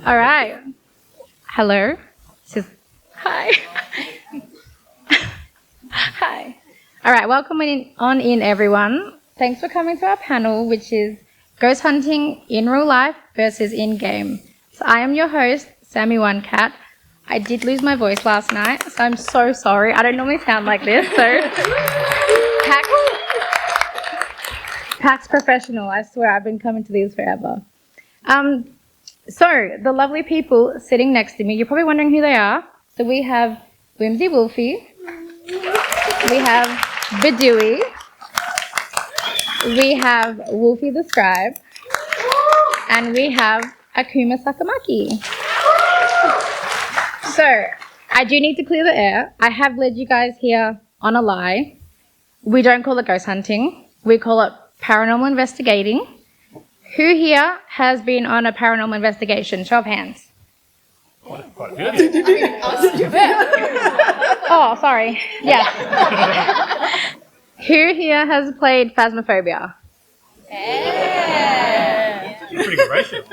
All right. Hello. Hi. Hi. All right. Welcome in, everyone. Thanks for coming to our panel, which is Ghost Hunting in Real Life versus in Game. So I am your host, Sammy One Cat. I did lose my voice last night, so I'm so sorry. I don't normally sound like this, so Pax professional. I swear I've been coming to these forever. So the lovely people sitting next to me, you're probably wondering who they are. So we have Whimsy Wolfie, we have Badooey, we have Wolfie the Scribe, and we have Akuma Sakamaki. So I do need to clear the air. I have led you guys here on a lie. We don't call it ghost hunting. We call it paranormal investigating. Who here has been on a paranormal investigation? Show of hands. Quite good. Oh, sorry. Yes. Who here has played Phasmophobia? It's pretty good ratio.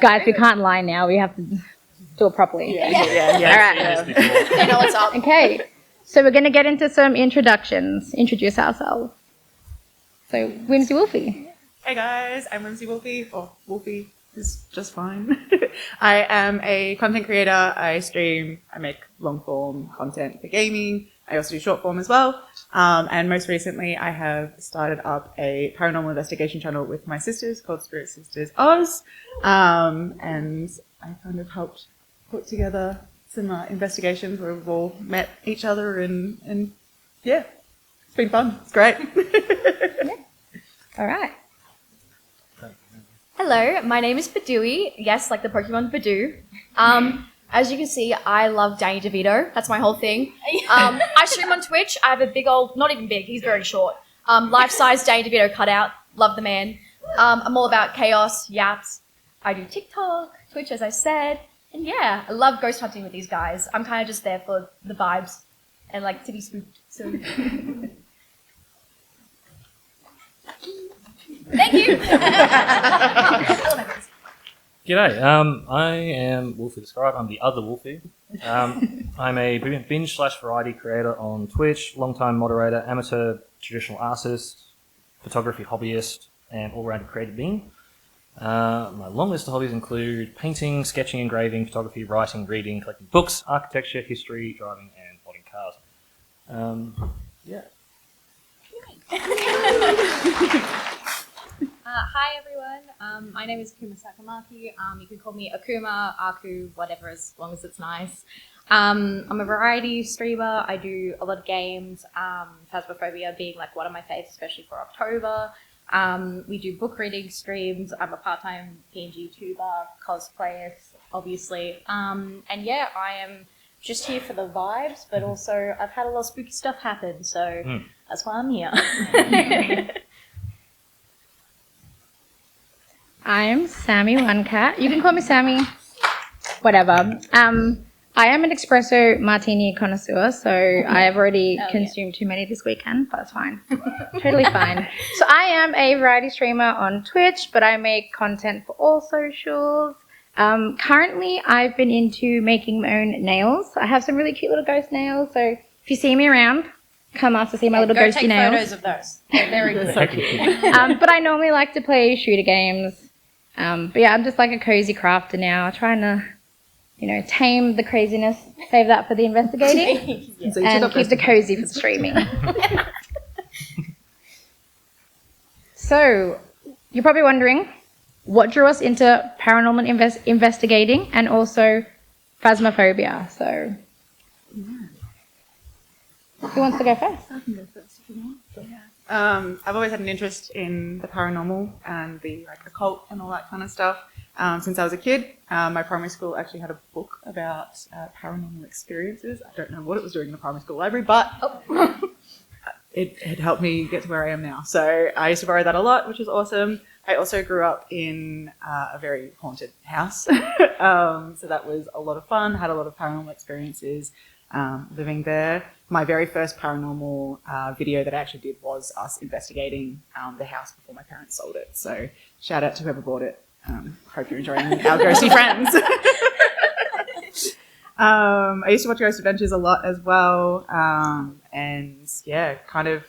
Guys, we can't lie now. We have to do it properly. Yeah. All right. You know what's up. Okay. So we're going to get into some introductions. Introduce ourselves. So, Whimsy Wolfie. Hey guys, I'm Whimsy Wolfie, or Wolfie is just fine. I am a content creator. I stream, I make long form content for gaming. I also do short form as well. And most recently I have started up a paranormal investigation channel with my sisters called Spirit Sisters Oz. And I kind of helped put together some investigations where we've all met each other and yeah, it's been fun. It's great. All right. Hello, my name is Badooey. Yes, like the Pokemon Badoo. As you can see, I love Danny DeVito. That's my whole thing. I stream on Twitch. I have a big old, not even big, he's very short, life-size Danny DeVito cutout. Love the man. I'm all about chaos, yaps. I do TikTok, Twitch, as I said. And yeah, I love ghost hunting with these guys. I'm kind of just there for the vibes and like to be spooked. So. Thank you. G'day. I am Wolfie the Scribe. I'm the other Wolfie. I'm a binge/variety creator on Twitch, long-time moderator, amateur traditional artist, photography hobbyist, and all-round creative being. My long list of hobbies include painting, sketching, engraving, photography, writing, reading, collecting books, architecture, history, driving, and modding cars. Yeah. Hi everyone, my name is Akuma Sakamaki. You can call me Akuma, Aku, whatever, as long as it's nice. I'm a variety streamer. I do a lot of games, Phasmophobia being like one of my faves, especially for October. We do book reading streams. I'm a part-time PNG tuber, cosplayer, obviously. And yeah, I am just here for the vibes, but also I've had a lot of spooky stuff happen, so that's why I'm here. I'm Sammy One Cat. You can call me Sammy. Whatever. I am an espresso martini connoisseur, so I have already consumed too many this weekend, but it's fine. Totally fine. So I am a variety streamer on Twitch, but I make content for all socials. Currently, I've been into making my own nails. I have some really cute little ghost nails, so if you see me around, come ask to see my little ghosty nails. Go take photos of those. They're very good. So cute. But I normally like to play shooter games. But yeah, I'm just like a cozy crafter now, trying to, tame the craziness, save that for the investigating, and keep the cozy for the streaming. So, you're probably wondering, what drew us into paranormal investigating and also Phasmophobia? So, who wants to go first? I can go first if you want. I've always had an interest in the paranormal and the occult and all that kind of stuff since I was a kid. My primary school actually had a book about paranormal experiences. I don't know what it was doing in the primary school library, but it had helped me get to where I am now. So I used to borrow that a lot, which was awesome. I also grew up in a very haunted house, so that was a lot of fun. Had a lot of paranormal experiences living there. My very first paranormal video that I actually did was us investigating the house before my parents sold it. So shout out to whoever bought it. Hope you're enjoying our ghosty friends. I used to watch Ghost Adventures a lot as well, and yeah, kind of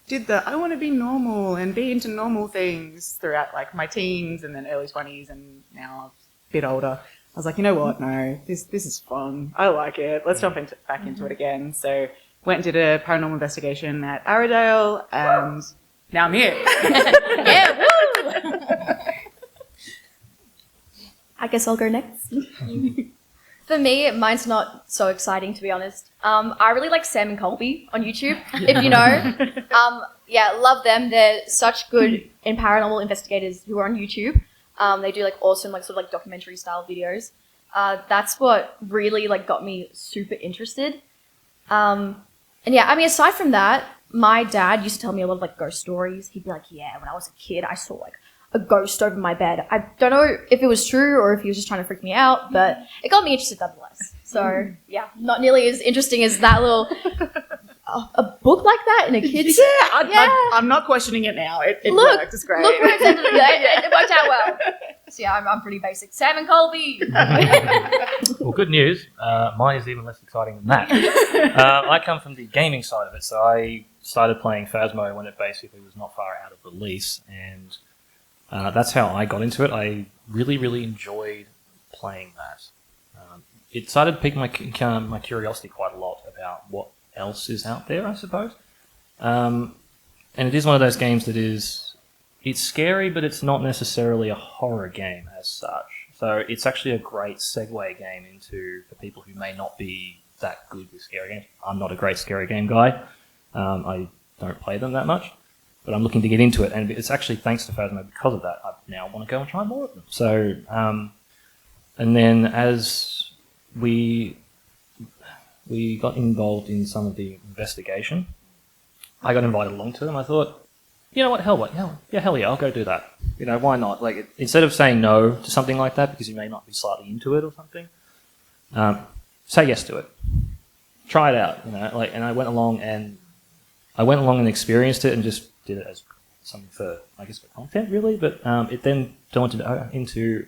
did the I want to be normal and be into normal things throughout like my teens and then early 20s, and now a bit older. I was like, you know what? No, this is fun. I like it. Let's jump back into it again. So went and did a paranormal investigation at Arrowdale, and now I'm here. Yeah, woo! I guess I'll go next. For me, mine's not so exciting, to be honest. I really like Sam and Colby on YouTube, if you know. Yeah, love them. They're such good and paranormal investigators who are on YouTube. They do like awesome, like sort of like documentary style videos. That's what really like got me super interested. And yeah, I mean, aside from that, my dad used to tell me a lot of like ghost stories. He'd be like, yeah, when I was a kid, I saw like a ghost over my bed. I don't know if it was true or if he was just trying to freak me out, but it got me interested nonetheless. So yeah, not nearly as interesting as that little a book like that in a kid's. I'm not questioning it now. It Look, worked. It's great. Look where it's ended. Yeah, it worked out well. So yeah, I'm pretty basic. Sam and Colby. Well, good news. Mine is even less exciting than that. I come from the gaming side of it, so I started playing Phasmo when it basically was not far out of release, and that's how I got into it. I really, really enjoyed playing that. It started piquing my curiosity quite a lot about what else is out there, I suppose. And it is one of those games that it's scary, but it's not necessarily a horror game as such. So it's actually a great segue game into for people who may not be that good with scary games. I'm not a great scary game guy. I don't play them that much, but I'm looking to get into it, and it's actually thanks to Phasmo because of that. I now want to go and try more of them. So, and then as we got involved in some of the investigation, I got invited along to them. I thought, you know what, hell yeah, I'll go do that. You know, why not? Like, instead of saying no to something like that because you may not be slightly into it or something, say yes to it. Try it out, you know. Like, and I went along and experienced it and just did it as something for content, really. But it then turned into,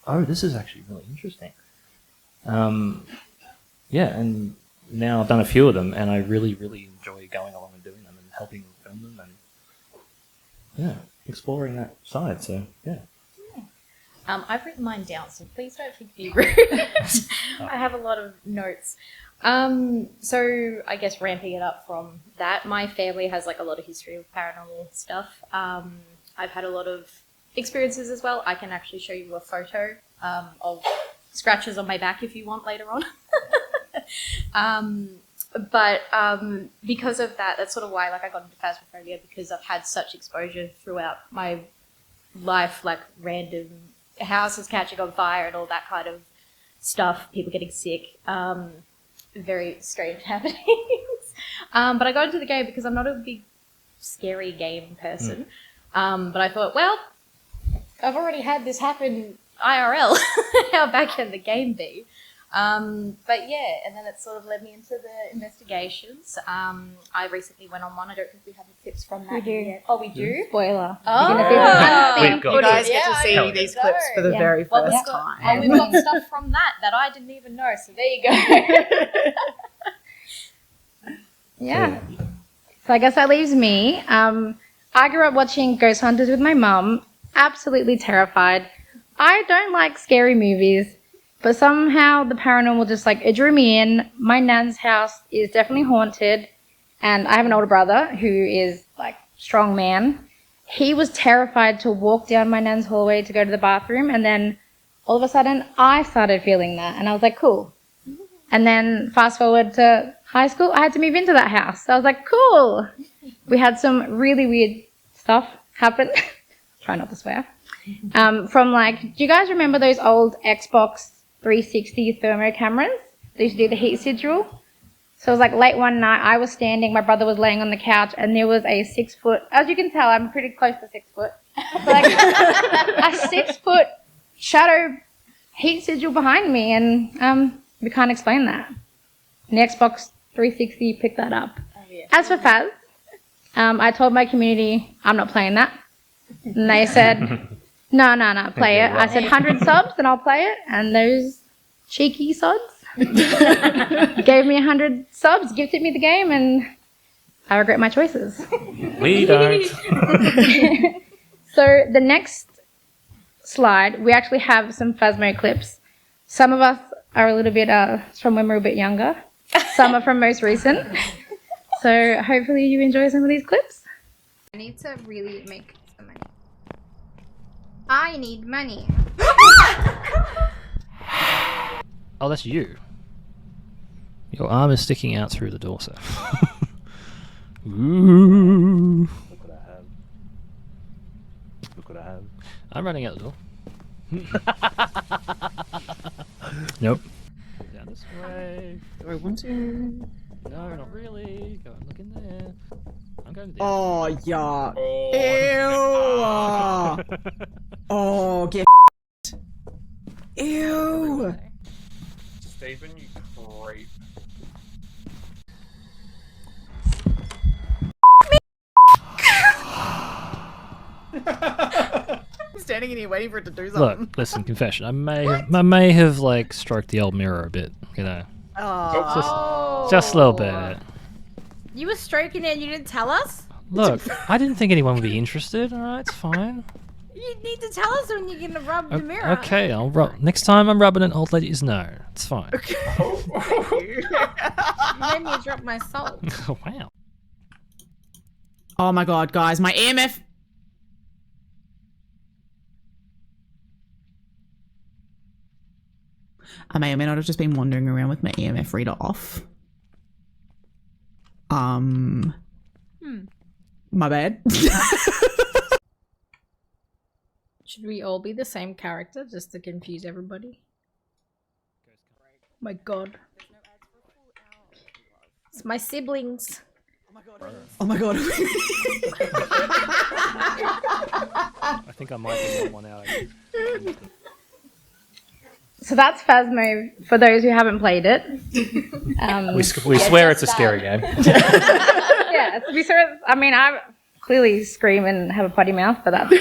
this is actually really interesting. Yeah, and now I've done a few of them, and I really, really enjoy going along and doing them and helping them film them and yeah, exploring that side. So yeah. I've written mine down, so please don't think me rude. I have a lot of notes. So I guess ramping it up from that, my family has like a lot of history with paranormal stuff. I've had a lot of experiences as well. I can actually show you a photo of scratches on my back if you want later on. But because of that, that's sort of why like I got into phasmophobia, because I've had such exposure throughout my life, like random houses catching on fire and all that kind of stuff, people getting sick, very strange happenings. But I got into the game because I'm not a big scary game person. But I thought, well, I've already had this happen IRL. How bad can the game be? But yeah, and then it sort of led me into the investigations. I recently went on one. I don't think we have any clips from that. We do. Yet. Oh, we do? Spoiler. Oh, We've got You guys it. get to Yeah, see I these know. clips for the very Well, first we've got- time. Oh, we've got stuff from that I didn't even know. So there you go. Yeah. So I guess that leaves me. I grew up watching Ghost Hunters with my mum, absolutely terrified. I don't like scary movies, but somehow the paranormal just like it drew me in. My nan's house is definitely haunted, and I have an older brother who is like strong man. He was terrified to walk down my nan's hallway to go to the bathroom, and then all of a sudden I started feeling that, and I was like, cool. And then fast forward to high school, I had to move into that house. So I was like, cool. We had some really weird stuff happen. Try not to swear. From like, do you guys remember those old Xbox 360 thermo cameras? They used to do the heat sigil. So it was like late one night, I was standing, my brother was laying on the couch, and there was a 6 foot, as you can tell, I'm pretty close to 6 foot, like a 6 foot shadow heat sigil behind me, and we can't explain that. And the Xbox 360 picked that up. Oh, yeah. As for Faz, I told my community I'm not playing that. And they said, No, play it. Okay, I well. said 100 subs, then I'll play it. And those cheeky sods gave me 100 subs, gifted me the game, and I regret my choices. We don't. So the next slide, we actually have some Phasmo clips. Some of us are a little bit from when we were a bit younger. Some are from most recent. So hopefully you enjoy some of these clips. I need to really make some money. I need money. Oh, that's you. Your arm is sticking out through the door, sir. Ooh. Look what I have. Look what I have. I'm running out the door. Nope. Down this way. Do I want to? No, not really. Go and look in there. I'm going to the Oh, yeah. Ew. Oh, get Ew. Stephen, you creep. I'm standing in here waiting for it to do something. Look, listen, confession. I may have like stroked the old mirror a bit, you know. Oh. Just a little bit. You were stroking it and you didn't tell us? Look, I didn't think anyone would be interested. All right, it's fine. You need to tell us when you're going to rub the mirror. Okay, I'll rub. Next time I'm rubbing it, I'll let you know. It's fine. You made me drop my salt. Oh, wow. Oh my god, guys, my EMF. I may or may not have just been wandering around with my EMF reader off. My bad. Should we all be the same character just to confuse everybody? My god. It's my siblings. Oh my god. I think I might be one out. So that's Phasmo for those who haven't played it. We swear it's a scary game. Yeah, to be serious, I mean, I clearly scream and have a potty mouth, but that's...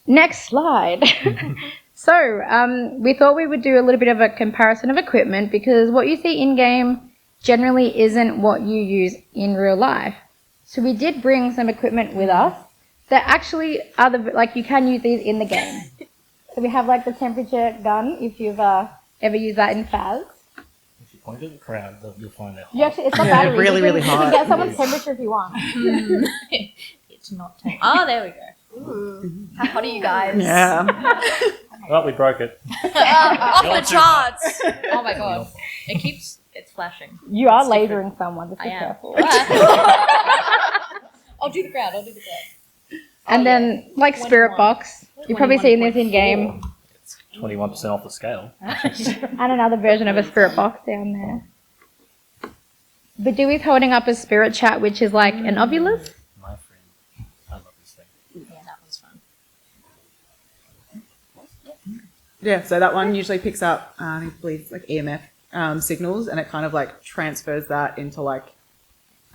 Next slide. So, we thought we would do a little bit of a comparison of equipment because what you see in-game generally isn't what you use in real life. So we did bring some equipment with us that actually are you can use these in the game. So we have like the temperature gun if you've ever used that in Phas. If you point at the crowd, you'll find out. You actually, it's not Yeah, batteries. really, really You can hot. get someone's temperature if you want. It's not. Oh, there we go. How hot are you guys? Yeah. Well, we broke it. Off the charts. Oh my god. It's flashing. You are lasering someone. Just be I am. careful. I'll do the crowd. And then, like Spirit 21. Box, you've probably seen this in game. 21% off the scale. And another version of a Spirit Box down there. Badooie's holding up a Spirit Chat, which is like an Ovilus. My friend. I love this thing. Yeah, that was fun. Yeah, so that one usually picks up, I believe, like EMF signals, and it kind of like transfers that into like,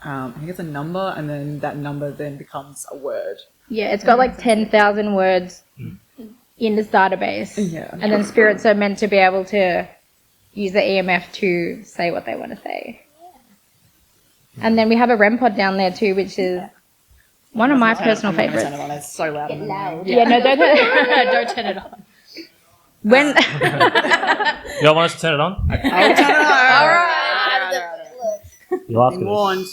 I think it's a number, and then that number then becomes a word. Yeah, it's got like 10,000 words in this database. Yeah. And then spirits are meant to be able to use the EMF to say what they want to say. And then we have a REM pod down there too, which is one of my personal favorites. It's so loud. Get loud. Yeah, no, don't Don't turn it on. when You don't want us to turn it on? Okay. All right. You'll have to. Warned.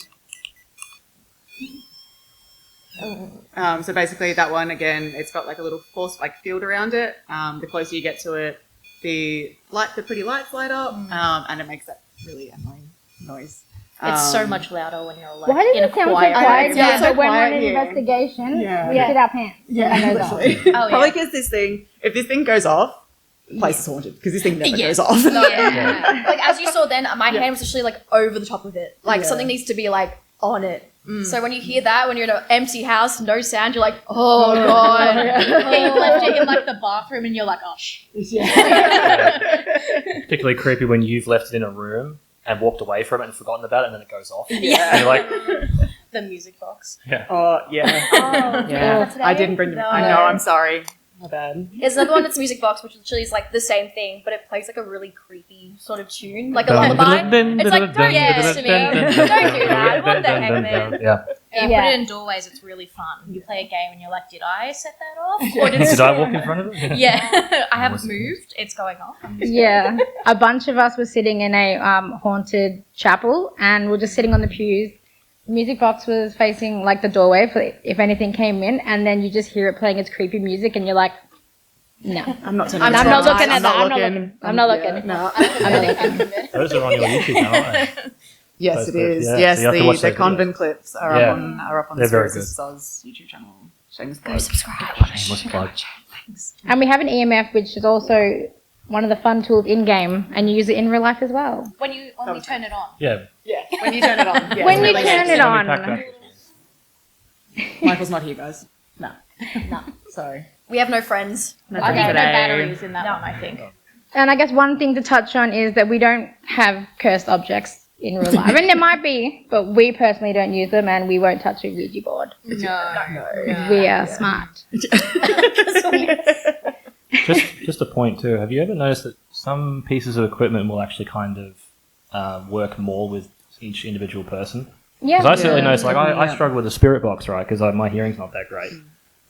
So basically that one, again, it's got like a little force like field around it. The closer you get to it, the pretty lights light up, and it makes that really annoying noise. It's so much louder when you're like why does in a it sound so quiet quiet? room. Yeah, so but when we're quiet in an here. investigation, Yeah. we Yeah. shit our pants. Yeah, When that goes off. literally. Oh, yeah. Probably because if this thing goes off, the place is haunted because this thing never goes off. Yeah. Like as you saw then, my hand was actually like over the top of it. Like Yeah. something needs to be like on it. So when you hear that, when you're in an empty house, no sound, you're like, oh god. Yeah, you've left it in like the bathroom and you're like, oh shh. Particularly creepy when you've left it in a room and walked away from it and forgotten about it, and then it goes off. Yeah. And you're like, The music box. yeah. Oh yeah, Oh, yeah. I didn't bring them. I know. I'm sorry. My bad. There's another one that's Music Box, which literally is like the same thing, but it plays like a really creepy sort of tune, like a lullaby. It's like, don't do this to me. Don't do that. What the heck, man? Yeah. Yeah, Yeah. put it in doorways. It's really fun. You play a game and you're like, did I set that off? Or Did I walk in front of it? Yeah, I haven't moved. It's going off. Yeah, a bunch of us were sitting in a haunted chapel, and we're just sitting on the pews. Music box was facing like the doorway for if anything came in, and then you just hear it playing its creepy music, and you're like, no, I'm not turning I'm this not on. looking at that. I'm looking. not looking. No. I'm not looking. Those are on your YouTube now, aren't they? Yes, it is. Yeah, Yes, so you have to watch the those convent clips are Yeah. up on They're the very Spirits of Soz YouTube channel. Shameless Go plug. subscribe. Shameless plug. And we have an EMF, which is also one of the fun tools in game, and you use it in real life as well. When we turn it on. Yeah. Yeah, when you turn it on. Yeah, When it's you really turn good. it on. Michael's not here, guys. No. Sorry. We have no friends. No I think no today. batteries in that one, I think. And I guess one thing to touch on is that we don't have cursed objects in real life. I mean, there might be, but we personally don't use them, and we won't touch a Ouija board. No. We are smart. Just a point too. Have you ever noticed that some pieces of equipment will actually kind of work more with each individual person? Yeah. Because I certainly notice, like, I struggle with the spirit box, right? Because my hearing's not that great.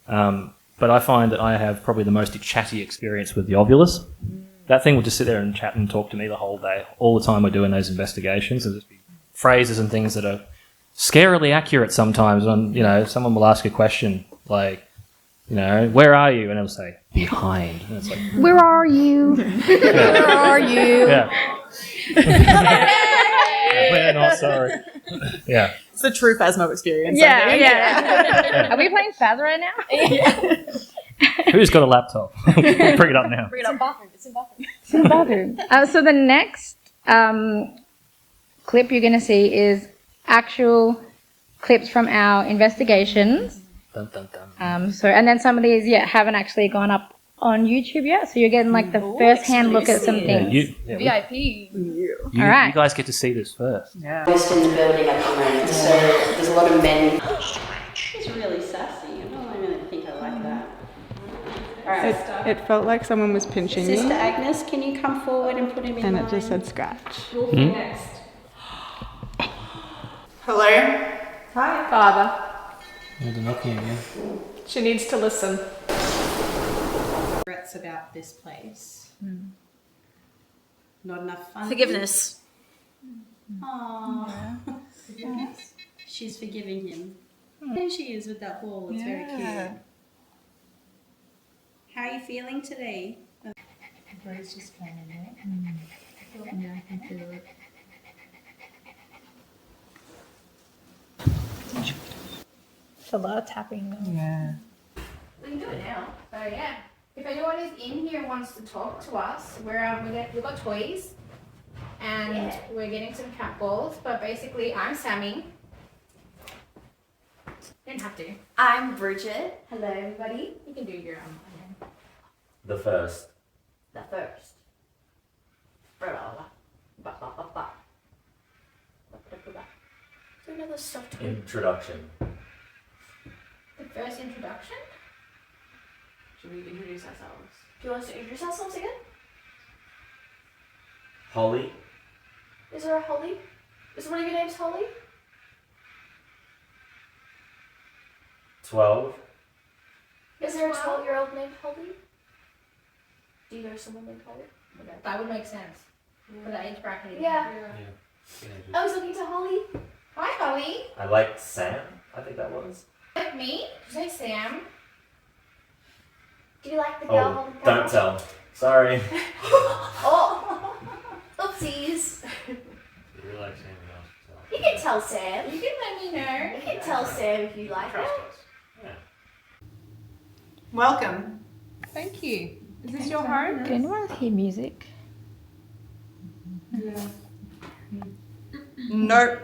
But I find that I have probably the most chatty experience with the Ovulus. That thing will just sit there and chat and talk to me the whole day, all the time we're doing those investigations. There'll just be phrases and things that are scarily accurate sometimes. When, you know, someone will ask a question like, you know, where are you? And it'll say, behind. And it's like, Where are you? Where are you? yeah. We're not sorry. Yeah. It's the true Phasmo experience. I Yeah, think. yeah. Are we playing Phaz right now? Who's got a laptop? Bring it up now. Bring it up bathroom. It's in bathroom. It's in the bathroom. So the next clip you're going to see is actual clips from our investigations. Dun, dun, dun. And then some of these, haven't actually gone up on YouTube yet. So you're getting like the first-hand look at some Yeah, things. VIP. you All right. you guys get to see this first. Yeah. Most in the building at the moment, so there's a lot of men. He's really sassy. I don't really think I like that. Alright, It felt like someone was pinching Sister me, Agnes, can you come forward and put him in and line? it just said scratch. Hmm? Hello? Hi, Father. Yeah, the knocking again. She needs to listen. Regrets about this place. Not enough fun. Forgiveness. Aww. Forgiveness. She's forgiving him. There she is with that ball. It's very cute. How are you feeling today? Breeze just came in there. Yeah, I can feel it. It's a lot of tapping. Yeah. We can do it now. So yeah, if anyone is in here and wants to talk to us, we've got toys, and we're getting some cat balls. But basically, I'm Sammy. You don't have to. I'm Bridget. Hello, everybody. You can do your own. The first. The first. Do another soft toy. Introduction. The first introduction. Should we introduce ourselves? Do you want us to introduce ourselves again? Holly. Is there a Holly? Is one of your names Holly? 12. Is there a 12-year-old named Holly? Do you know someone named Holly? Okay. That would make sense for the age bracket. Yeah. I was looking to Holly. Hi, Holly. I liked Sam. I think that was. Like me? Say Sam. Do you like the girl on the cover? tell. Sorry. Oh! Oopsies. You really like Sam. You can tell Sam. You can let me know. You can tell Sam if you like her. Welcome. Thank you. Is this your home? Can anyone hear music? Nope.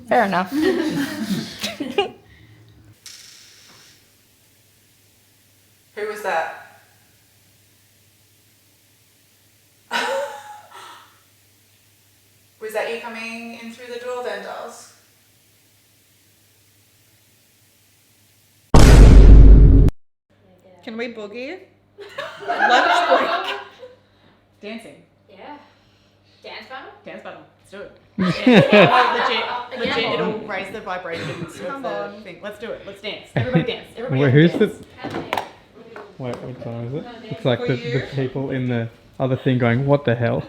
Fair enough. Who was that? Was that you coming in through the door then, dolls? Can we boogie? Lunch break. Dancing. Yeah. Dance battle? Dance battle. Let's do it. Yeah, legit, it'll raise the vibrations of the thing. Let's do it. Let's dance. Everybody dance. Everybody Wait, who's dance. Wait, what time is it? It's like the people in the other thing going, what the hell?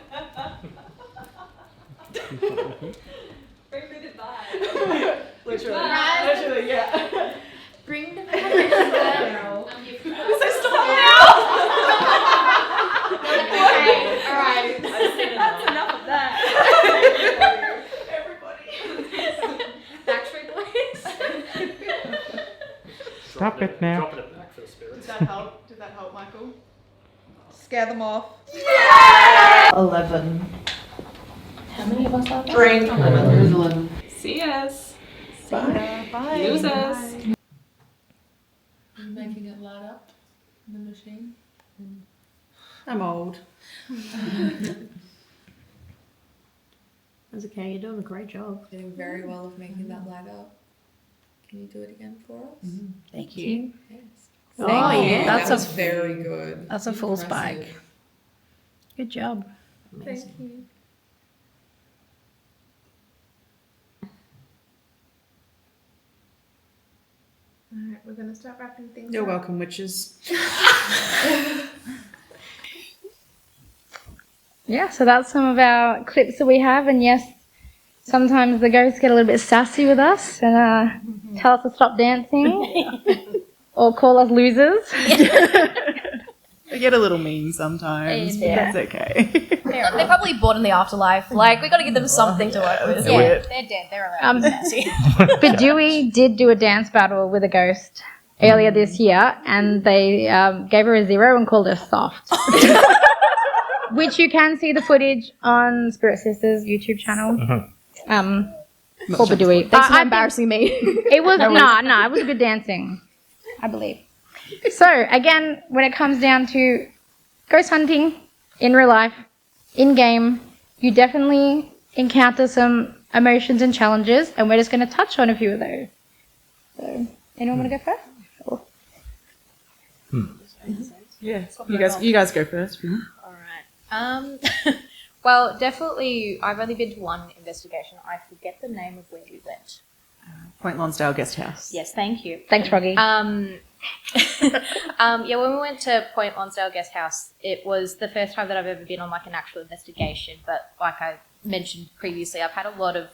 Bring me the vibe. Literally, yeah. Bring the vibe. Stop now! Okay, alright. That's enough of that. Everybody. Backstreet Boys. Stop it now. Dropping it back for the spirits. Did that help? Did that help, Michael? Scare them off. 11. How many of us are there? Drink. There's 11. See us. Bye. Losers. Making it light up in the machine. I'm old. That's okay, you're doing a great job. Doing very well of making that light up. Can you do it again for us? Thank you. Yes. Oh, Thank you. that's that was a very good. That's a full Impressive. spike. Good job. Thank you. Alright, we're gonna start wrapping things You're up. welcome, witches. Yeah, so that's some of our clips that we have, and yes, sometimes the ghosts get a little bit sassy with us and tell us to stop dancing or call us losers. They get a little mean sometimes, but Yeah. that's okay. They're probably bored in the afterlife. Like, we gotta give them something to work with. Yeah. They're dead. They're allowed to be messy. But Dewey did do a dance battle with a ghost earlier this year, and they gave her a 0 and called her soft. Which you can see the footage on Spirit Sisters YouTube channel. For Dewey. Thanks for embarrassing me. It was no, it was good dancing, I believe. So again, when it comes down to ghost hunting in real life, in game, you definitely encounter some emotions and challenges, and we're just going to touch on a few of those. So, anyone want to go first? Or- Yeah, you guys go first. Well, definitely, I've only been to one investigation. I forget the name of where we went. Point Lonsdale Guest House. Yes, thank you. Thanks, Froggy. Yeah, when we went to Point Lonsdale Guest House, it was the first time that I've ever been on like an actual investigation. But like I mentioned previously, I've had a lot of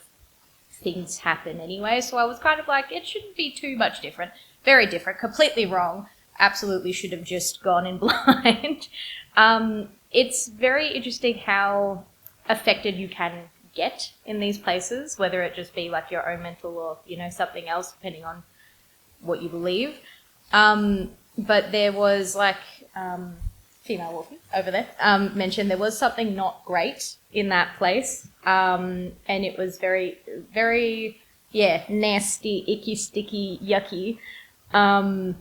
things happen anyway, so I was kind of like, it shouldn't be too much different. Very different, completely wrong. Absolutely should have just gone in blind. It's very interesting how affected you can get in these places, whether it just be like your own mental or, you know, something else, depending on what you believe. But there was like, female wolfie over there, mentioned there was something not great in that place. And it was very, very, nasty, icky, sticky, yucky. And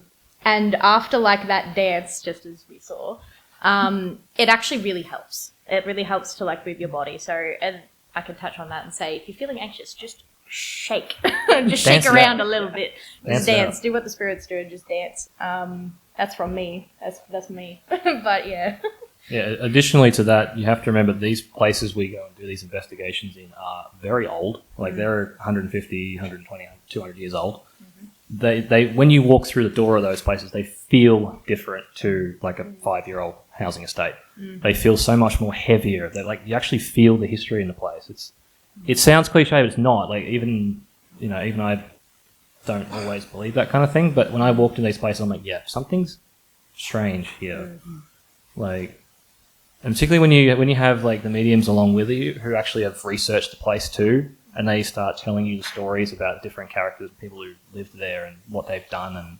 after like that dance, just as we saw, it actually really helps. It really helps to like move your body. So, and I can touch on that and say, if you're feeling anxious, just shake. Just shake around a little bit. Just dance. Do what the spirits do and just dance. That's from me. That's me. But yeah. Yeah, additionally to that, you have to remember these places we go and do these investigations in are very old. Like they're 150, 120, 200 years old. They when you walk through the door of those places, they feel different to like a 5-year-old housing estate. They feel so much more heavier. They like you actually feel the history in the place. It sounds cliche, but it's not. Like even I don't always believe that kind of thing. But when I walked in these places, I'm like, yeah, something's strange here. Like, and particularly when you have like the mediums along with you who actually have researched the place too. And they start telling you the stories about different characters, people who lived there and what they've done,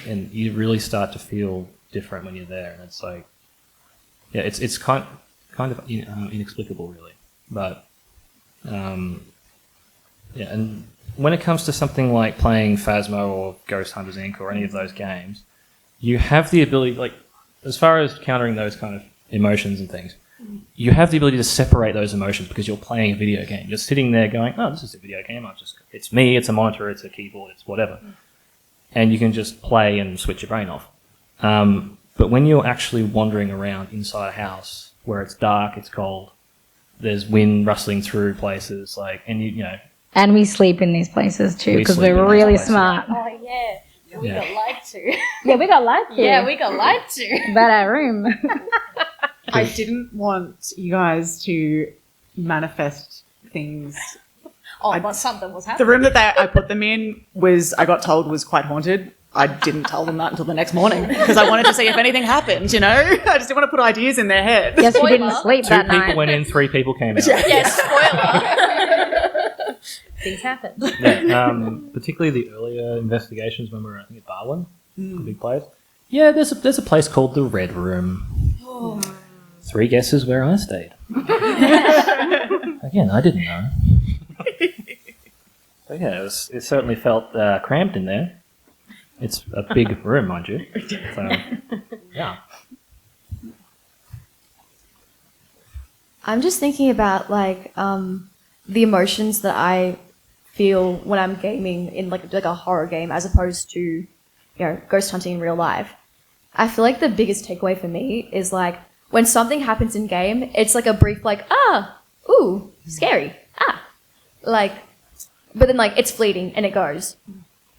and you really start to feel different when you're there. And it's like, yeah, it's kind of inexplicable, really. But yeah, and when it comes to something like playing Phasmo or Ghost Hunters Inc. or any of those games, you have the ability, like as far as countering those kind of emotions and things. You have the ability to separate those emotions because you're playing a video game. You're sitting there going, oh, this is a video game. It's me, it's a monitor, it's a keyboard, it's whatever. And you can just play and switch your brain off. But when you're actually wandering around inside a house where it's dark, it's cold, there's wind rustling through places, like, and you know. And we sleep in these places too We because sleep in we're these really places. smart. Oh yeah. We Yeah. got lied to. Yeah, we got lied to. Yeah, we got lied to. About our room. I didn't want you guys to manifest things. Oh, but something was The happening. room that I put them in I got told was quite haunted. I didn't tell them that until the next morning because I wanted to see if anything happened, you know? I just didn't want to put ideas in their head. Guess you didn't Spoiler. sleep 2 that people night. went in, 3 people came out. Yes, spoiler. Things happen. Yeah, particularly the earlier investigations when we were, I think, at Darwin, the big place. Yeah, there's a place called the Red Room. 3 guesses where I stayed. Again, I didn't know. So yeah, it certainly felt cramped in there. It's a big room, mind you. So, yeah. I'm just thinking about like the emotions that I feel when I'm gaming in like a horror game as opposed to, you know, ghost hunting in real life. I feel like the biggest takeaway for me is like when something happens in game, it's like a brief like, ooh, scary, like, but then like it's fleeting and it goes.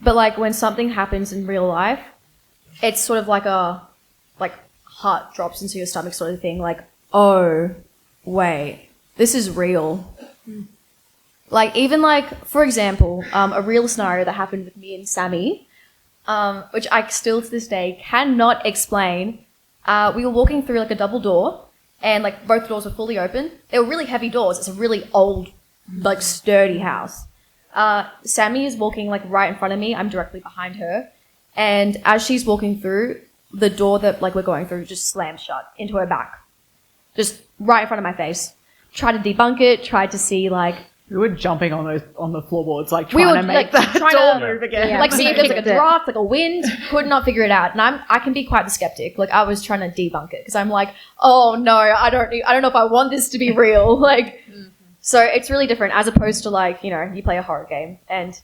But like when something happens in real life, it's sort of like a heart drops into your stomach sort of thing. Like, oh, wait, this is real. Like even like, for example, a real scenario that happened with me and Sammy, which I still to this day cannot explain. We were walking through like a double door and like both doors were fully open. They were really heavy doors. It's a really old, like sturdy house. Sammy is walking like right in front of me. I'm directly behind her. And as she's walking through, the door that like we're going through just slams shut into her back. Just right in front of my face. Tried to debunk it, tried to see like... We were jumping on the floorboards, like We trying were to make like that trying door to move again. like see if there's like a Kicked it. draft, like a wind. Could not figure it out, and I can be quite the skeptic. Like I was trying to debunk it because I'm like, oh no, I don't know if I want this to be real. Like, so it's really different as opposed to like, you know, you play a horror game and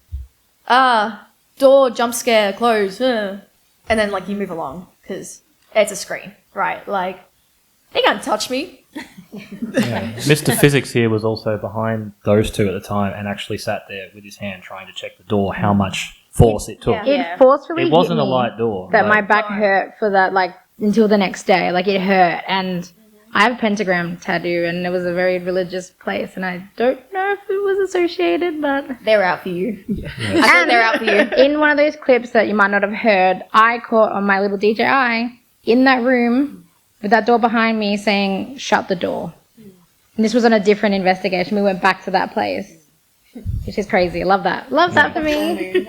door jump scare close, and then like you move along because it's a screen, right? Like they can't touch me. Yeah. Mr. Physics here was also behind those 2 at the time and actually sat there with his hand trying to check the door, how much force it took. It forcefully It wasn't hit a me light door. that my like- back hurt for that, like, until the next day. Like, it hurt. And I have a pentagram tattoo, and it was a very religious place, and I don't know if it was associated, but... They're out for you. Yes. I thought they're out for you. In one of those clips that you might not have heard, I caught on my little DJI in that room with that door behind me saying, shut the door. And this was on a different investigation. We went back to that place, which is crazy. I love that. Love that for me.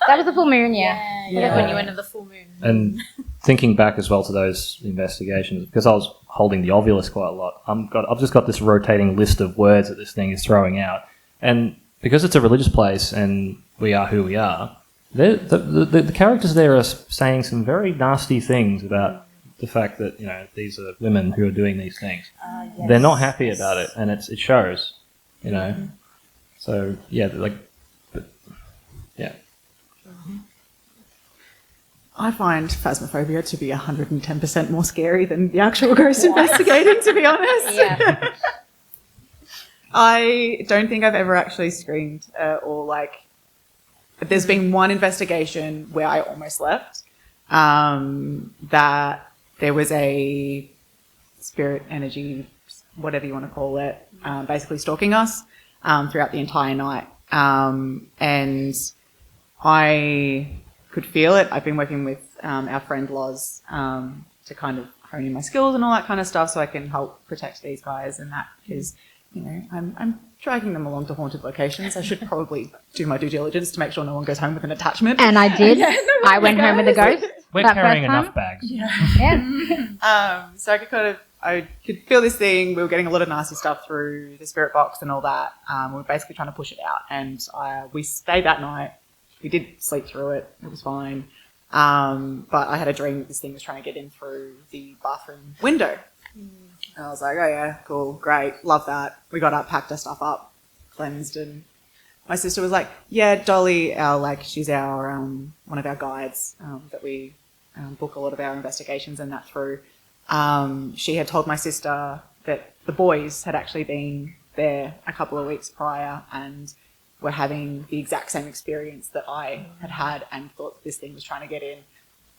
That was the full moon, yeah. Yeah. When you went to the full moon. And thinking back as well to those investigations, because I was holding the Ovilus quite a lot, I've just got this rotating list of words that this thing is throwing out. And because it's a religious place and we are who we are, the characters there are saying some very nasty things about the fact that, you know, these are women who are doing these things. Yes. They're not happy about it, and it shows, you know. So, yeah, yeah. I find phasmophobia to be 110% more scary than the actual ghost investigating, to be honest. Yeah. I don't think I've ever actually screamed or like... There's been one investigation where I almost left, that there was a spirit energy, whatever you want to call it, basically stalking us throughout the entire night. And I could feel it. I've been working with our friend Loz to kind of hone in my skills and all that kind of stuff so I can help protect these guys and that because, you know, I'm dragging them along to haunted locations. I should probably do my due diligence to make sure no one goes home with an attachment. And I did. I went home with a ghost. We're that carrying first time. enough bags. Yeah. So I could feel this thing. We were getting a lot of nasty stuff through the spirit box and all that. We were basically trying to push it out. And we stayed that night. We did sleep through it. It was fine. But I had a dream that this thing was trying to get in through the bathroom window. And I was like, oh yeah, cool, great, love that. We got up, packed our stuff up, cleansed, and my sister was like, yeah, Dolly, she's our one of our guides that we book a lot of our investigations and that through. She had told my sister that the boys had actually been there a couple of weeks prior and were having the exact same experience that I had had, and thought this thing was trying to get in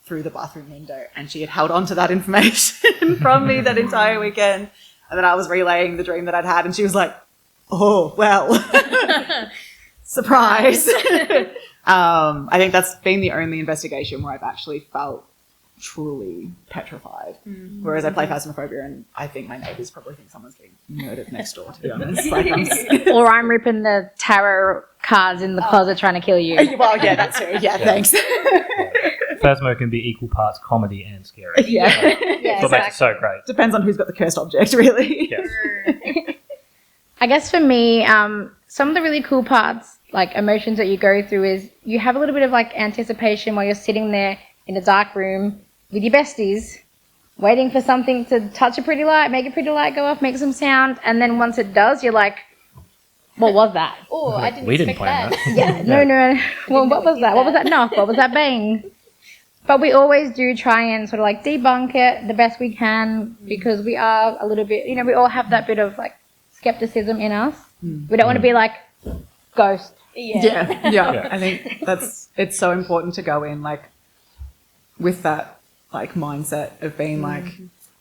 through the bathroom window. And she had held on to that information from me that entire weekend. And then I was relaying the dream that I'd had, and she was like, oh, well, surprise. I think that's been the only investigation where I've actually felt truly petrified. Whereas I play Phasmophobia, and I think my neighbours probably think someone's getting murdered next door, to be honest. Like, Or I'm ripping the tarot cards in the closet trying to kill you. well, yeah, that too. Yeah, thanks. Phasmo can be equal parts comedy and scary. Yeah. That's what makes it so great. Depends on who's got the cursed object, really. Yes. I guess for me, some of the really cool parts, like emotions that you go through, is you have a little bit of like anticipation while you're sitting there in a dark room with your besties, waiting for something to touch a pretty light, make a pretty light go off, make some sound, and then once it does, you're like, what was that? Oh, I didn't We didn't expect plan that. that. No. Well, what was that? What was that knock? What was that bang? But we always do try and sort of like debunk it the best we can, because we are a little bit, we all have that bit of like skepticism in us. We don't want to be like, ghost. Yeah. I think it's so important to go in like with that like mindset of being like,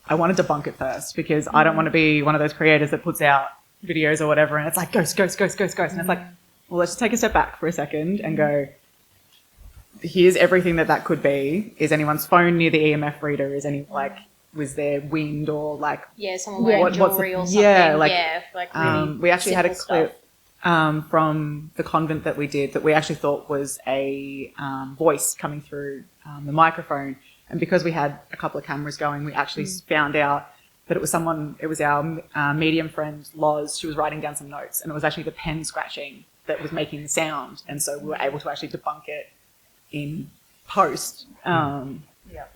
I want to debunk it first, because I don't want to be one of those creators that puts out videos or whatever and it's like ghost. And it's like, well, let's just take a step back for a second and go, here's everything that could be. Is anyone's phone near the EMF reader? Is any was there wind or like someone wearing jewelry or something? Really we actually had a simple clip from the convent that we did that we actually thought was a voice coming through the microphone, and because we had a couple of cameras going, we actually found out that it was our medium friend Loz. She was writing down some notes, and it was actually the pen scratching that was making the sound, and so we were able to actually debunk it in post. That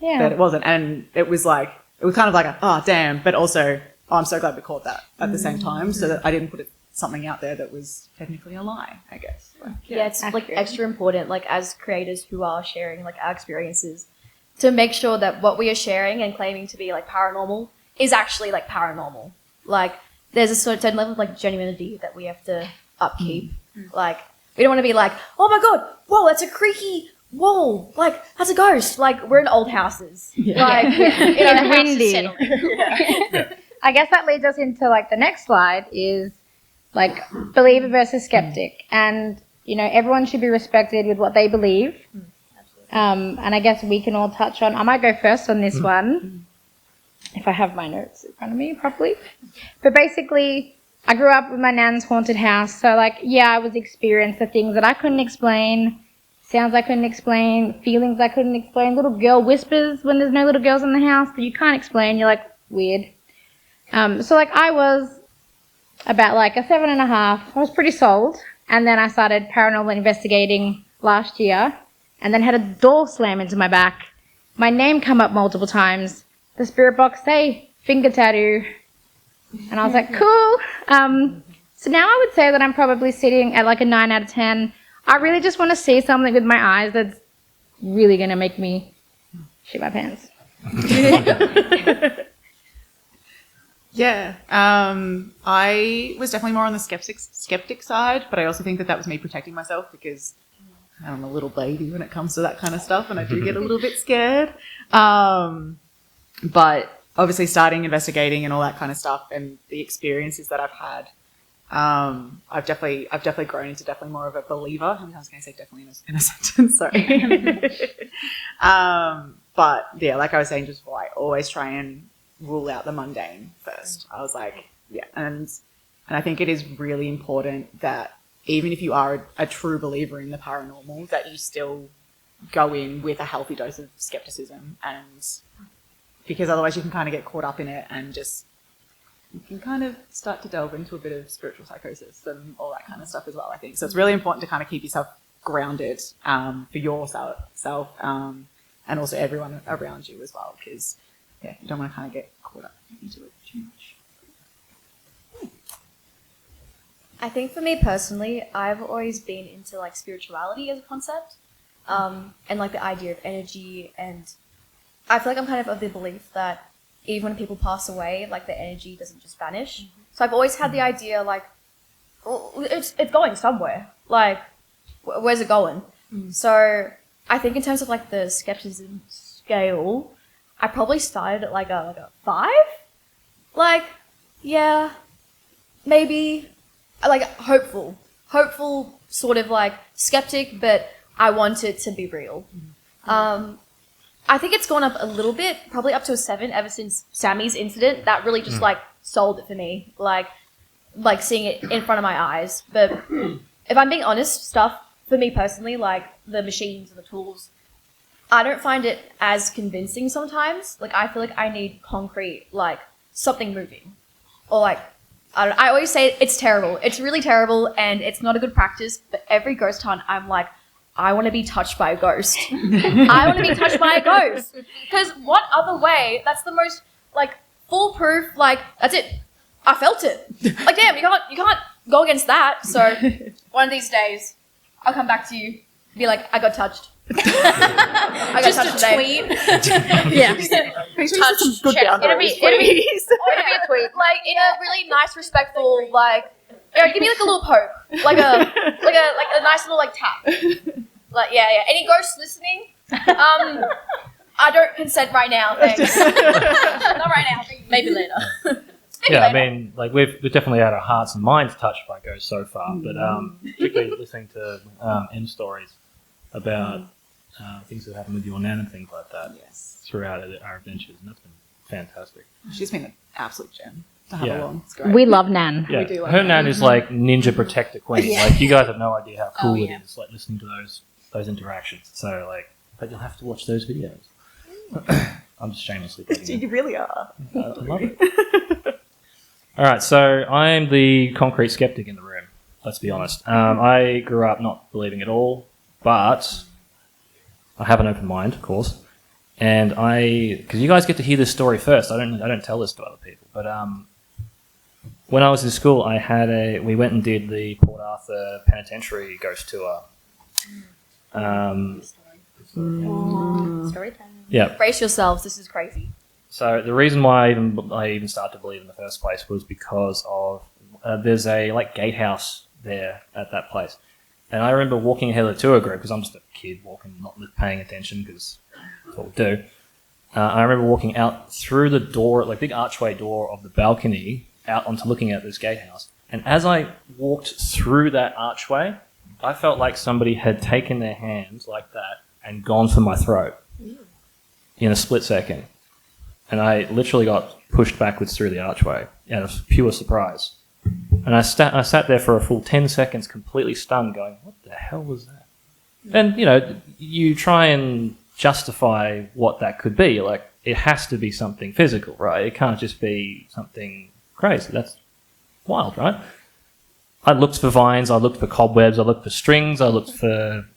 it wasn't, and it was kind of like a, oh damn, but also I'm so glad we caught that at the same time, so that I didn't put something out there that was technically a lie, I guess. It's like extra important, like as creators who are sharing like our experiences, to make sure that what we are sharing and claiming to be like paranormal is actually like paranormal. Like there's a certain level of like genuinity that we have to upkeep. Like we don't want to be like, oh my god, whoa, that's a creaky wall, like that's a ghost. Like we're in old houses. Like It's windy. I guess that leads us into like the next slide is like believer versus skeptic, and everyone should be respected with what they believe. And I guess we can all touch on. I might go first on this one, if I have my notes in front of me properly. But basically, I grew up with my nan's haunted house, so I was experienced the things that I couldn't explain, sounds I couldn't explain, feelings I couldn't explain, little girl whispers when there's no little girls in the house that you can't explain. You're like, weird. So I was about a 7.5. I was pretty sold, and then I started paranormal investigating last year, and then had a door slam into my back. My name come up multiple times. The spirit box say finger tattoo, and I was like, cool. So now I would say that I'm probably sitting at a 9 out of 10. I really just want to see something with my eyes that's really gonna make me shit my pants. Yeah, I was definitely more on the skeptic side, but I also think that was me protecting myself, because I'm a little baby when it comes to that kind of stuff, and I do get a little bit scared. But obviously starting investigating and all that kind of stuff, and the experiences that I've had, I've definitely grown into definitely more of a believer. I was going to say definitely in a sentence, sorry. But yeah, like I was saying just before, I always try and rule out the mundane first. I was like, yeah, and I think it is really important that even if you are a true believer in the paranormal, that you still go in with a healthy dose of skepticism, and because otherwise you can kind of get caught up in it, and just you can kind of start to delve into a bit of spiritual psychosis and all that kind of stuff as well, I think. So it's really important to kind of keep yourself grounded for yourself and also everyone around you as well, because you don't want to kind of get caught up into it too much. I think for me personally, I've always been into spirituality as a concept, and the idea of energy and I feel like I'm kind of the belief that even when people pass away, like the energy doesn't just vanish. So I've always had the idea like, well, it's going somewhere. Like, where's it going? So I think in terms of like the skepticism scale, I probably started at like a 5. Like, yeah, maybe like hopeful, sort of like skeptic, but I want it to be real. I think it's gone up a little bit, probably up to a 7 ever since Sammy's incident. That really just like sold it for me, like seeing it in front of my eyes. But if I'm being honest, stuff for me personally, like the machines and the tools, I don't find it as convincing sometimes. Like I feel like I need concrete, like something moving, or like I always say it's terrible. It's really terrible, and it's not a good practice. But every ghost hunt, I'm like, I want to be touched by a ghost. I want to be touched by a ghost. Because what other way? That's the most, like, foolproof, like, that's it. I felt it. Like, damn, you can't go against that. So, one of these days, I'll come back to you, be like, I got touched. I got touched today. Yeah. Touch, good It'll be a tweet. Like, in a really nice, respectful, like, give me like a little poke. Like a nice little, like, tap. Like, yeah. Any ghosts listening? I don't consent right now, thanks. Not right now. Maybe later. Yeah, I mean, like we've definitely had our hearts and minds touched by ghosts so far, but particularly listening to M stories about things that happened with your nan and things like that throughout our adventures, and that's been fantastic. She's been an absolute gem to have Yeah. along. It's great. We love Nan. Yeah, We do love her Nan. nan is like ninja protector queen. Yeah. Like you guys have no idea how cool yeah. it is, like listening to those interactions. So like, but you'll have to watch those videos. I'm just shamelessly plugging You really are. I love it. All right, so I'm the concrete skeptic in the room. Let's be honest. I grew up not believing at all, but I have an open mind, of course. And because you guys get to hear this story first, I don't tell this to other people. But when I was in school, we went and did the Port Arthur Penitentiary ghost tour. Story time. Yeah. Brace yourselves, this is crazy. So the reason why I even started to believe in the first place was because of there's a like gatehouse there at that place, and I remember walking ahead of the tour group because I'm just a kid walking, not paying attention because that's what we do. I remember walking out through the door, like big archway door of the balcony, out onto looking at this gatehouse, and as I walked through that archway, I felt like somebody had taken their hands like that and gone for my throat in a split second. And I literally got pushed backwards through the archway out of pure surprise. And I sat there for a full 10 seconds completely stunned going, what the hell was that? And, you try and justify what that could be. Like, it has to be something physical, right? It can't just be something crazy. That's wild, right? I looked for vines, I looked for cobwebs, I looked for strings, I looked for,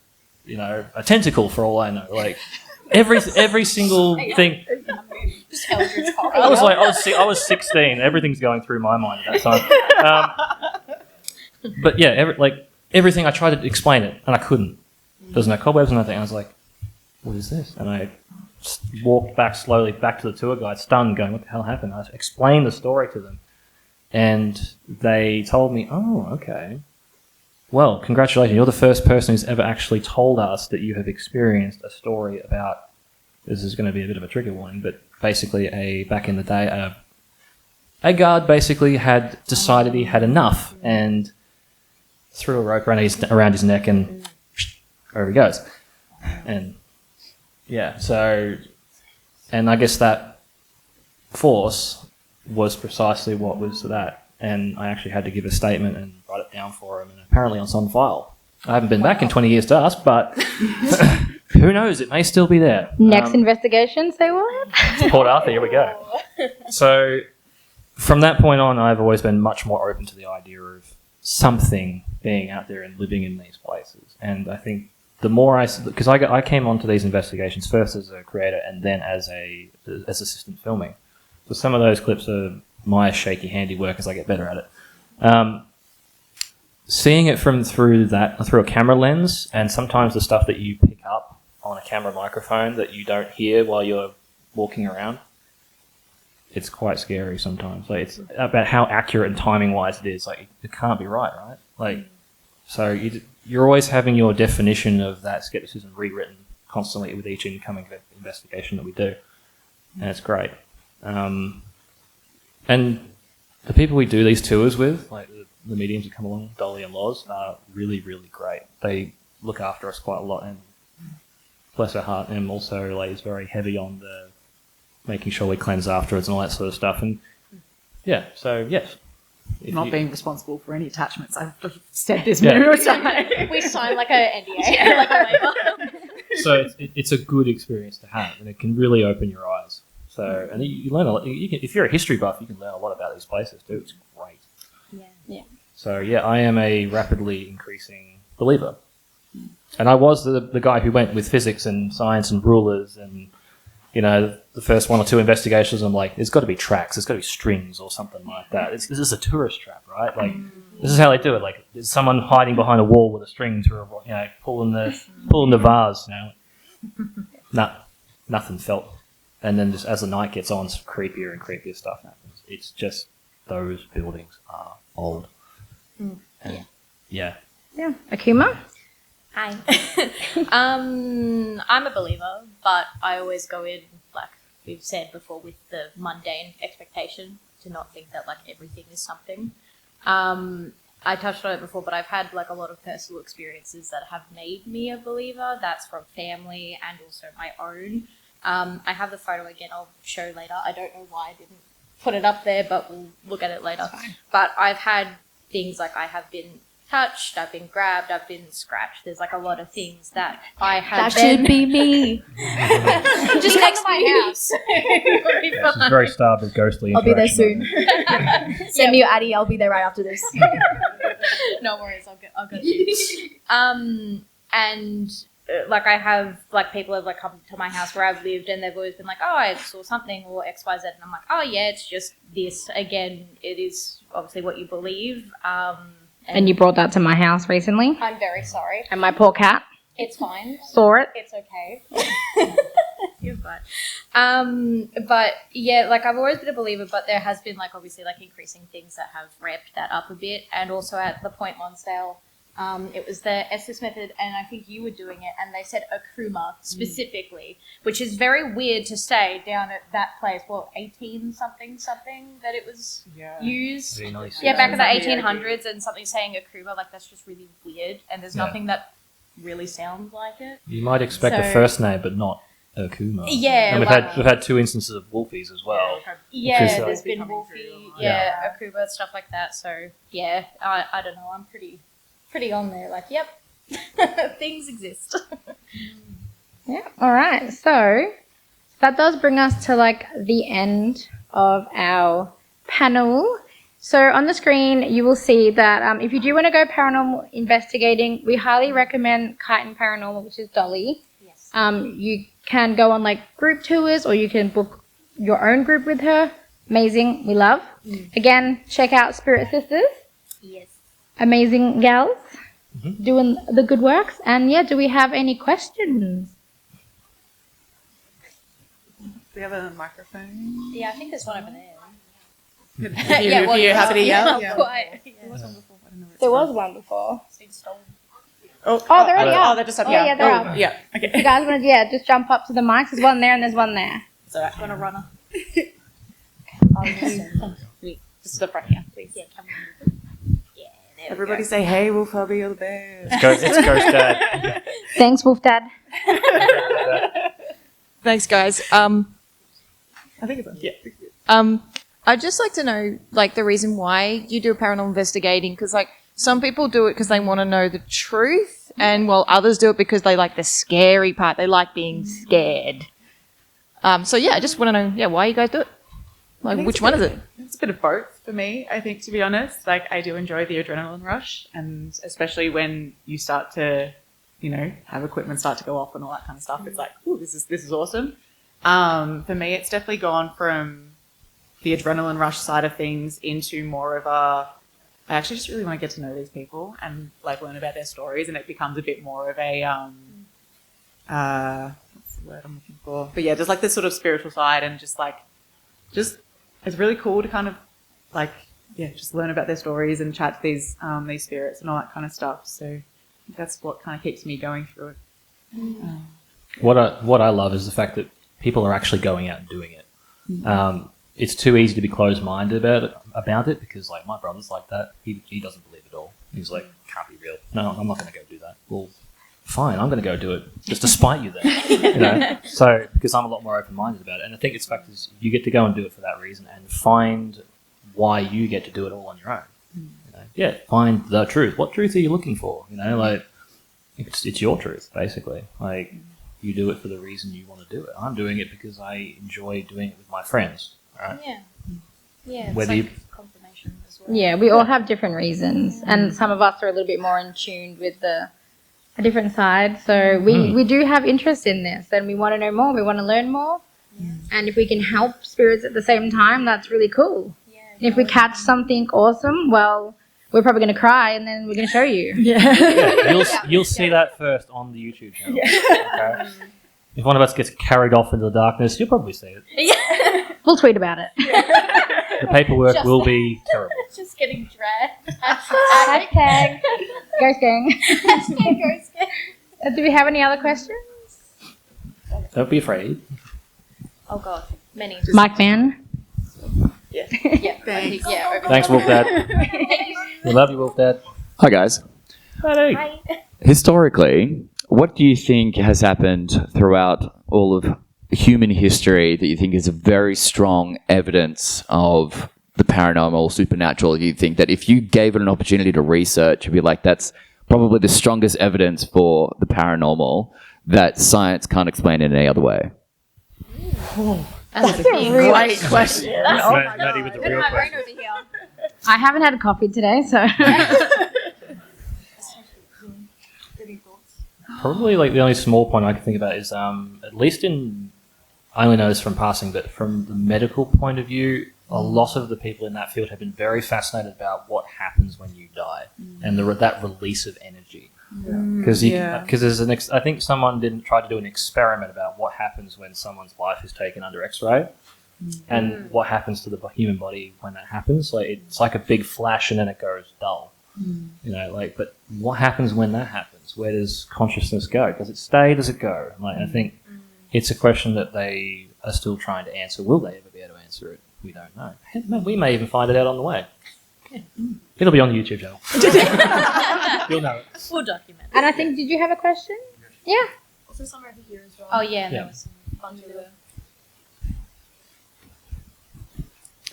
a tentacle for all I know. Like, every single thing. I was 16. Everything's going through my mind at that time. But yeah, everything I tried to explain it and I couldn't. There's no cobwebs or nothing. I was like, "What is this?" And I walked back slowly back to the tour guide, stunned, going, "What the hell happened?" I explained the story to them, and they told me, "Oh, okay. Well, congratulations. You're the first person who's ever actually told us that you have experienced a story about." This is going to be a bit of a trigger warning, but basically, back in the day, a guard basically had decided he had enough and threw a rope around his neck, and over he goes. And yeah, and I guess that force was precisely what was that. And I actually had to give a statement and write it down for him, and apparently it's on file. I haven't been back in 20 years to ask, but who knows? It may still be there. Next investigation, say what? Port Arthur, here we go. So from that point on, I've always been much more open to the idea of something being out there and living in these places. And I think the more because I came onto these investigations first as a creator and then as assistant filming. So some of those clips are my shaky handiwork as I get better at it. Seeing it through a camera lens, and sometimes the stuff that you pick up on a camera microphone that you don't hear while you're walking around, it's quite scary sometimes. Like it's about how accurate and timing wise it is. Like it can't be right? Like so you're always having your definition of that skepticism rewritten constantly with each incoming investigation that we do, and it's great. And the people we do these tours with, like the mediums that come along, Dolly and Loz, are really, really great. They look after us quite a lot, and bless her heart, and also like is very heavy on the making sure we cleanse afterwards and all that sort of stuff. And yeah, so yes. Not being responsible for any attachments. I've said this numerous times. We sign like a NDA, like a waiver. So it's a good experience to have, and it can really open your eyes. So, and you learn a lot. If you're a history buff, you can learn a lot about these places too. It's great. Yeah. So yeah, I am a rapidly increasing believer, and I was the guy who went with physics and science and rulers, and the first one or two investigations. I'm like, there's got to be tracks, there's got to be strings or something like that. This is a tourist trap, right? Like this is how they do it. Like there's someone hiding behind a wall with a string to pulling the vase. Nothing felt. And then just as the night gets on, creepier and creepier stuff happens. It's just those buildings are old. And yeah. Akuma? Hi. I'm a believer, but I always go in, like we've said before, with the mundane expectation to not think that like everything is something. I touched on it before, but I've had like a lot of personal experiences that have made me a believer. That's from family and also my own. I have the photo again, I'll show later. I don't know why I didn't put it up there, but we'll look at it later. But I've had things like I have been touched, I've been grabbed, I've been scratched. There's like a lot of things that I have That should be me. just next to my house. She's very starved with ghostly I'll be there interaction. soon. Send me your Addy. I'll be there right after this. No worries, I'll get you. And like I have like people have like come to my house where I've lived, and they've always been like, oh, I saw something or XYZ, and I'm like, oh yeah, it's just this. Again, it is obviously what you believe. And you brought that to my house recently. I'm very sorry. And my poor cat It's fine. saw it. It's okay. You're fine. But yeah, like I've always been a believer, but there has been like obviously like increasing things that have ramped that up a bit. And also at the Point Lonsdale, it was the Estes method, and I think you were doing it, and they said Akuma specifically, which is very weird to say down at that place. Well, 18 something that it was used. Yeah, back in the 1800s, and something saying Akuma, like that's just really weird, and there's nothing that really sounds like it. You might expect a first name, but not Akuma. Yeah, and like, we've had two instances of Wolfies as well. Yeah, there's been Wolfie, Akuma, stuff like that. So yeah, I don't know. I'm pretty on there. Like, yep, things exist. Yeah. All right. So that does bring us to like the end of our panel. So on the screen, you will see that if you do want to go paranormal investigating, we highly recommend Kite and Paranormal, which is Dolly. Yes. You can go on like group tours, or you can book your own group with her. Amazing. We love. Again, check out Spirit Sisters. Yes. Amazing gals doing the good works. And yeah, do we have any questions? Do we have a microphone? Yeah, I think there's one over there. If you're happy to yell. Quite. There was one before. I don't know where it's There from. was one before. Oh, they're already up. they're just up. Oh, yeah, they're up. Yeah. Okay. You guys want to, just jump up to the mics. There's one there and there's one there. So I'm Want a runner? just to the front, yeah, please. Yeah, come on. Yeah, there Everybody say, "Hey, Wolf Hubby, you're the best." It's Ghost Dad. Thanks, Wolf Dad. Thanks, guys. I think it's on. Yeah. I'd just like to know, like, the reason why you do paranormal investigating, because, like, some people do it because they want to know the truth, and while others do it because they like the scary part. They like being scared. So yeah, I just want to know, why you guys do it. Like, which one is it? It's a bit of both for me, I think, to be honest. Like, I do enjoy the adrenaline rush, and especially when you start to, have equipment start to go off and all that kind of stuff. It's like, ooh, this is awesome. For me, it's definitely gone from the adrenaline rush side of things into more of I actually just really want to get to know these people and like learn about their stories, and it becomes a bit more of a what's the the word I'm looking for? But yeah, just like this sort of spiritual side, and just it's really cool to kind of like just learn about their stories and chat to these spirits and all that kind of stuff. So I think that's what kind of keeps me going through it. What I love is the fact that people are actually going out and doing it. It's too easy to be closed-minded about it because, like, my brother's like that. He doesn't believe it all. He's like, can't be real. No, I'm not going to go do that. Well, fine, I'm going to go do it just to spite you then. So, because I'm a lot more open-minded about it. And I think it's the fact is you get to go and do it for that reason and find why you get to do it all on your own. Find the truth. What truth are you looking for? Like, it's your truth, basically. Like, you do it for the reason you want to do it. I'm doing it because I enjoy doing it with my friends. Right? Yeah. Whether It's like confirmation as well. Yeah, we all have different reasons, and some of us are a little bit more in tune with a different side. So we do have interest in this, and we want to know more. We want to learn more, and if we can help spirits at the same time, that's really cool. Yeah, And if we catch something awesome, well, we're probably going to cry, and then we're going to show you. You'll see that first on the YouTube channel. Okay? If one of us gets carried off into the darkness, you'll probably see it. We'll tweet about it. The paperwork will be terrible. Just getting dragged. Hashtag Ghost Gang. Hashtag Ghost Gang. Do we have any other questions? Don't be afraid. Oh god, many. Mike Man. Yeah. Thanks. Thanks, Wolf Dad. We love you, Wolf Dad. Hi, guys. Hi. Historically, what do you think has happened throughout all of human history that you think is a very strong evidence of the paranormal, supernatural? You think that if you gave it an opportunity to research, you'd be like, that's probably the strongest evidence for the paranormal that science can't explain in any other way? That's a great question. Maddie with the real question. I haven't had a coffee today, so. Probably like the only small point I can think about is at least I only know this from passing, but from the medical point of view, a lot of the people in that field have been very fascinated about what happens when you die and that release of energy. Because I think someone didn't try to do an experiment about what happens when someone's life is taken under X-ray and what happens to the human body when that happens. Like it's like a big flash and then it goes dull. But what happens when that happens? Where does consciousness go? Does it stay? Does it go? I think it's a question that they are still trying to answer. Will they ever be able to answer it? We don't know. We may even find it out on the way. It'll be on the YouTube channel. You'll know it. We'll document. And I think, did you have a question? Yeah. Also some over here as well. Oh yeah, Yeah. there was some fun to it.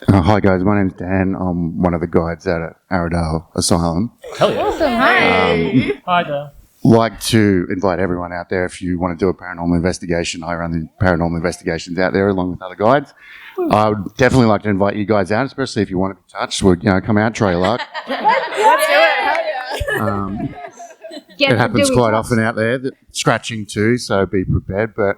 Hi guys, my name's Dan. I'm one of the guides out at Arradale Asylum. Hell yeah. Awesome. Hi. Hi, Dan. Like to invite everyone out there if you want to do a paranormal investigation. I run the paranormal investigations out there along with other guides. I would definitely like to invite you guys out, especially if you want to be touched. Well, come out, try your luck. Let's do it. Hell yeah. It happens quite often out there. Scratching too, so be prepared. But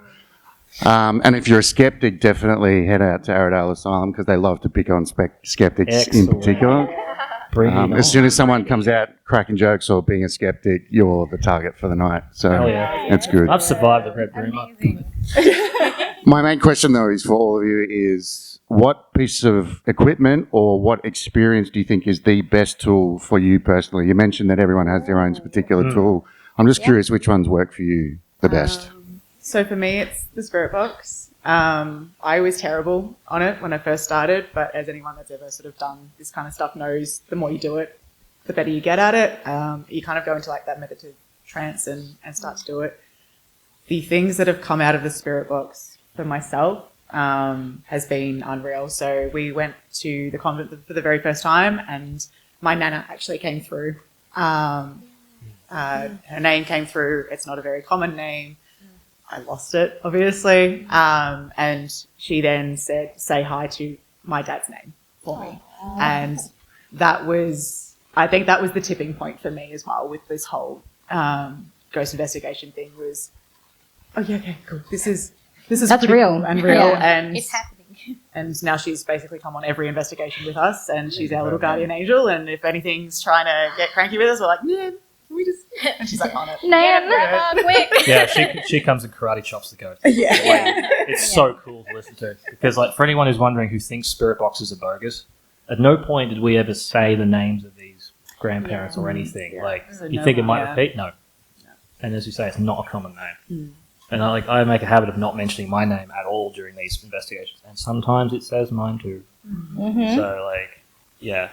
and if you're a skeptic, definitely head out to Arradale Asylum because they love to pick on skeptics in particular. As soon as someone comes out cracking jokes or being a skeptic, you're the target for the night. So that's good. I've survived the Red Room. My main question, though, is for all of you is what piece of equipment or what experience do you think is the best tool for you personally? You mentioned that everyone has their own particular tool. I'm just curious which ones work for you the best. So for me, it's the spirit box. I was terrible on it when I first started, but as anyone that's ever sort of done this kind of stuff knows, the more you do it, the better you get at it. You kind of go into like that meditative trance and start to do it. The things that have come out of the spirit box for myself has been unreal. So we went to the convent for the very first time and my nana actually came through. Her name came through. It's not a very common name. I lost it, obviously. And she then said, say hi to my dad's name for me. And I think that was the tipping point for me as well with this whole ghost investigation thing was, oh yeah, okay, cool. This is That's real. And real. Yeah. And It's happening. And now she's basically come on every investigation with us and she's our little guardian angel. And if anything's trying to get cranky with us, we're like, yeah, And she's like on it. Nan. Grandma, quick. Yeah, she comes and karate chops the ghost. It's so cool to listen to because, like, for anyone who's wondering who thinks spirit boxes are bogus, at no point did we ever say the names of these grandparents or anything. Like, you think it might repeat? No. And as you say, it's not a common name. And I make a habit of not mentioning my name at all during these investigations, and sometimes it says mine too. So, like, yeah.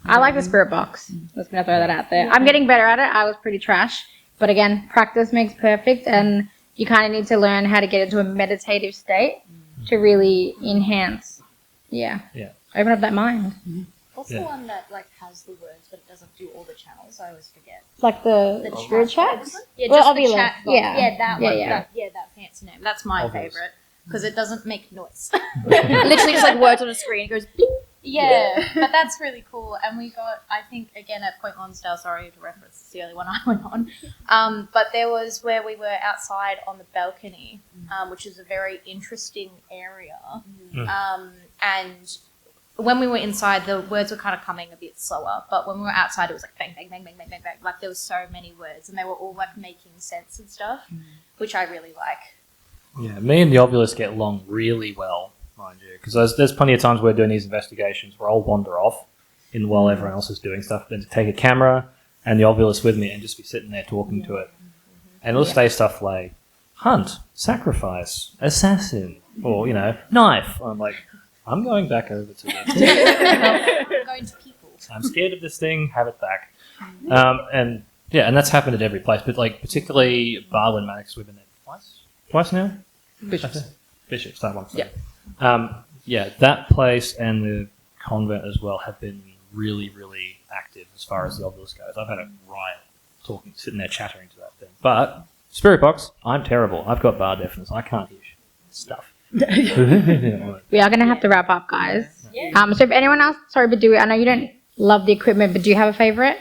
I like the spirit box. Just gonna throw that out there. I'm getting better at it. I was pretty trash, but again, practice makes perfect, and you kind of need to learn how to get into a meditative state to really enhance. Open up that mind. What's the one that like has the words but it doesn't do all the channels? I always forget. Like the spirit chat. Yeah, Well, just I'll the be chat left. box. Yeah. That Yeah, one. yeah. That fancy name. That's my favorite because it doesn't make noise. Literally just like words on a screen. It goes. Bling. Yeah, but that's really cool. And we got, I think, again at Point Lonsdale, sorry to reference, it's the only one I went on. But there was where we were outside on the balcony, which is a very interesting area. And when we were inside, the words were kind of coming a bit slower. But when we were outside, it was like bang, bang, bang, bang, bang, bang, bang. Like there was so many words and they were all like making sense and stuff, which I really like. Yeah, me and the Obulus get along really well, mind you, because there's plenty of times we're doing these investigations where I'll wander off while everyone else is doing stuff, then to take a camera and the Obulus with me and just be sitting there talking to it. And it'll say stuff like, hunt, sacrifice, assassin, or, knife. I'm like, I'm going back over to this. I'm going to people. I'm scared of this thing, have it back. And that's happened at every place, but like particularly Barwon Maddox, we've been there twice now? Bishops, that one. That place and the convent as well have been really, really active as far as the Obelisk goes. I've had a riot sitting there chattering to that thing. But Spirit Box, I'm terrible. I've got bar deafness. I can't hear stuff. We are going to have to wrap up, guys. So if anyone else, I know you don't love the equipment, but do you have a favorite?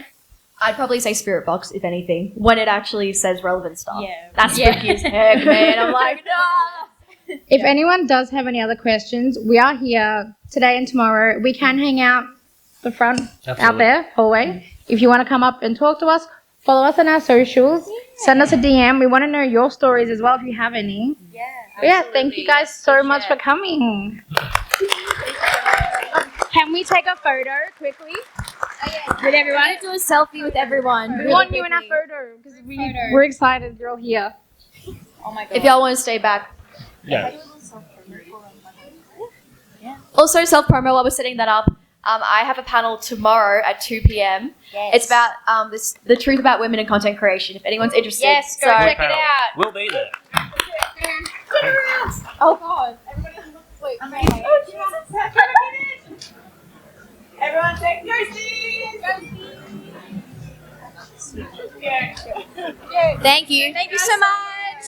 I'd probably say spirit box, if anything, when it actually says relevant stuff. Yeah. That's spooky as heck, man. I'm like, no. If anyone does have any other questions, we are here today and tomorrow. We can hang out the front, out there, hallway. If you want to come up and talk to us, follow us on our socials. Send us a DM. We want to know your stories as well if you have any. Thank you guys so much for coming. Can we take a photo quickly? With everyone? Do a selfie with everyone. We want you in our photo because we're excited you're all here. Oh my god. If y'all want to stay back. Yeah. Also, self-promo while we're setting that up. I have a panel tomorrow at 2 p.m. Yes. It's about the truth about women in content creation. If anyone's interested. Yes, go check it out. We'll be there. Oh god. Wait, Everyone take ghosties! Thank you. Thank you so much.